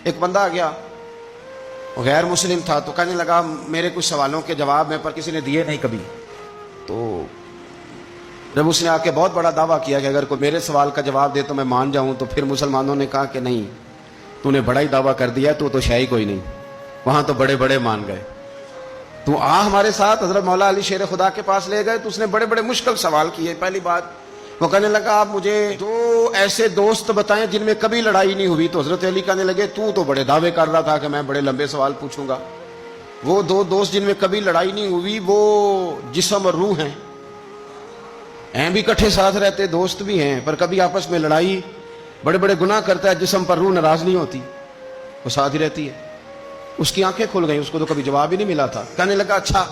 ایک بندہ آ گیا، غیر مسلم تھا، تو کہنے لگا میرے کچھ سوالوں کے جواب میں پر کسی نے دیے نہیں کبھی. تو جب اس نے آ کے بہت بڑا دعویٰ کیا کہ اگر کوئی میرے سوال کا جواب دے تو میں مان جاؤں، تو پھر مسلمانوں نے کہا کہ نہیں، تو نے بڑا ہی دعویٰ کر دیا، تو شے ہی کوئی نہیں. وہاں تو بڑے بڑے مان گئے. تو ہمارے ساتھ حضرت مولا علی شیر خدا کے پاس لے گئے، تو اس نے بڑے بڑے مشکل سوال کیے. پہلی بات وہ کہنے لگا آپ مجھے 2 ایسے دوست بتائیں جن میں کبھی لڑائی نہیں ہوئی. تو حضرت علی کہنے لگے تو بڑے دعوے کر رہا تھا کہ میں بڑے لمبے سوال پوچھوں گا. وہ 2 دوست جن میں کبھی لڑائی نہیں ہوئی وہ جسم اور روح ہیں بھی اکٹھے ساتھ رہتے، دوست بھی ہیں، پر کبھی آپس میں لڑائی، بڑے بڑے گناہ کرتا ہے، جسم پر روح ناراض نہیں ہوتی، وہ ساتھ ہی رہتی ہے. اس کی آنکھیں کھل گئیں، اس کو تو کبھی جواب ہی نہیں ملا تھا. کہنے لگا اچھا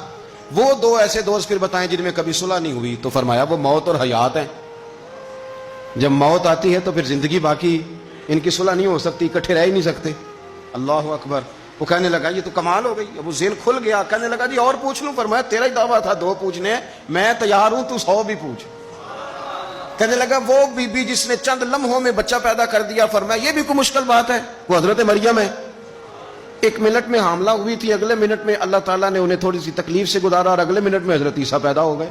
وہ 2 ایسے دوست پھر بتائیں جن میں کبھی صلح نہیں ہوئی. تو فرمایا وہ موت اور حیات ہیں. جب موت آتی ہے تو پھر زندگی باقی ان کی صلح نہیں ہو سکتی، اکٹھے رہ ہی نہیں سکتے. اللہ اکبر. وہ کہنے لگا یہ تو کمال ہو گئی. اب وہ ذہن کھل گیا. کہنے لگا جی اور پوچھ لوں؟ فرمایا تیرا ہی دعویٰ تھا 2 پوچھنے، میں تیار ہوں، تو 100 بھی پوچھ. کہنے لگا وہ بی بی جس نے چند لمحوں میں بچہ پیدا کر دیا، فرمایا یہ بھی کوئی مشکل بات ہے؟ وہ حضرت مریم ہے. 1 منٹ میں حاملہ ہوئی تھی، اگلے منٹ میں اللہ تعالیٰ نے انہیں تھوڑی سی تکلیف سے گزارا، اور اگلے منٹ میں حضرت عیسیٰ پیدا ہو گئے.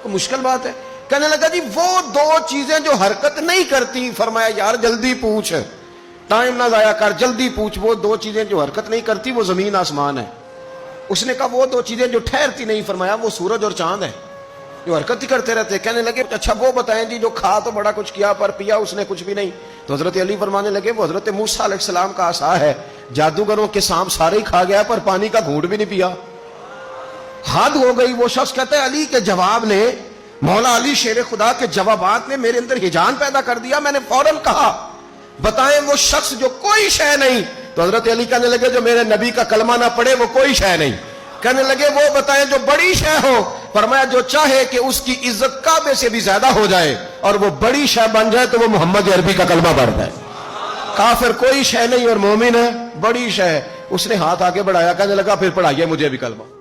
کوئی مشکل بات ہے؟ کہنے لگا جی وہ 2 چیزیں جو حرکت نہیں کرتی، فرمایا یار جلدی پوچھ، ٹائم نہ ضائع کر، جلدی پوچھ. وہ 2 چیزیں جو حرکت نہیں کرتی وہ زمین آسمان ہے. اس نے کہا وہ 2 چیزیں جو ٹھہرتی نہیں، فرمایا وہ سورج اور چاند ہے، جو حرکت ہی کرتے رہتے. کہنے لگے اچھا وہ بتائیں جی جو کھا تو بڑا کچھ کیا پر پیا اس نے کچھ بھی نہیں. تو حضرت علی فرمانے لگے وہ حضرت موسیٰ علیہ السلام کا عصا ہے، جادوگروں کے سانپ سارے ہی کھا گیا پر پانی کا گھونٹ بھی نہیں پیا. حد ہو گئی. وہ شخص کہتا ہے علی کے جواب نے، مولا علی شیر خدا کے جوابات نے میرے اندر ہجان پیدا کر دیا. میں نے فوراً کہا بتائیں وہ شخص جو کوئی شے نہیں. تو حضرت علی کہنے لگے جو میرے نبی کا کلمہ نہ پڑھے وہ کوئی شے نہیں. کہنے لگے وہ بتائیں جو بڑی شے ہو. فرمایا جو چاہے کہ اس کی عزت کعبے سے بھی زیادہ ہو جائے اور وہ بڑی شے بن جائے تو وہ محمد عربی کا کلمہ پڑھ جائے. کافر کوئی شے نہیں اور مومن ہے بڑی شے. اس نے ہاتھ آگے بڑھایا، کہنے لگا پھر پڑھائیے مجھے بھی کلمہ.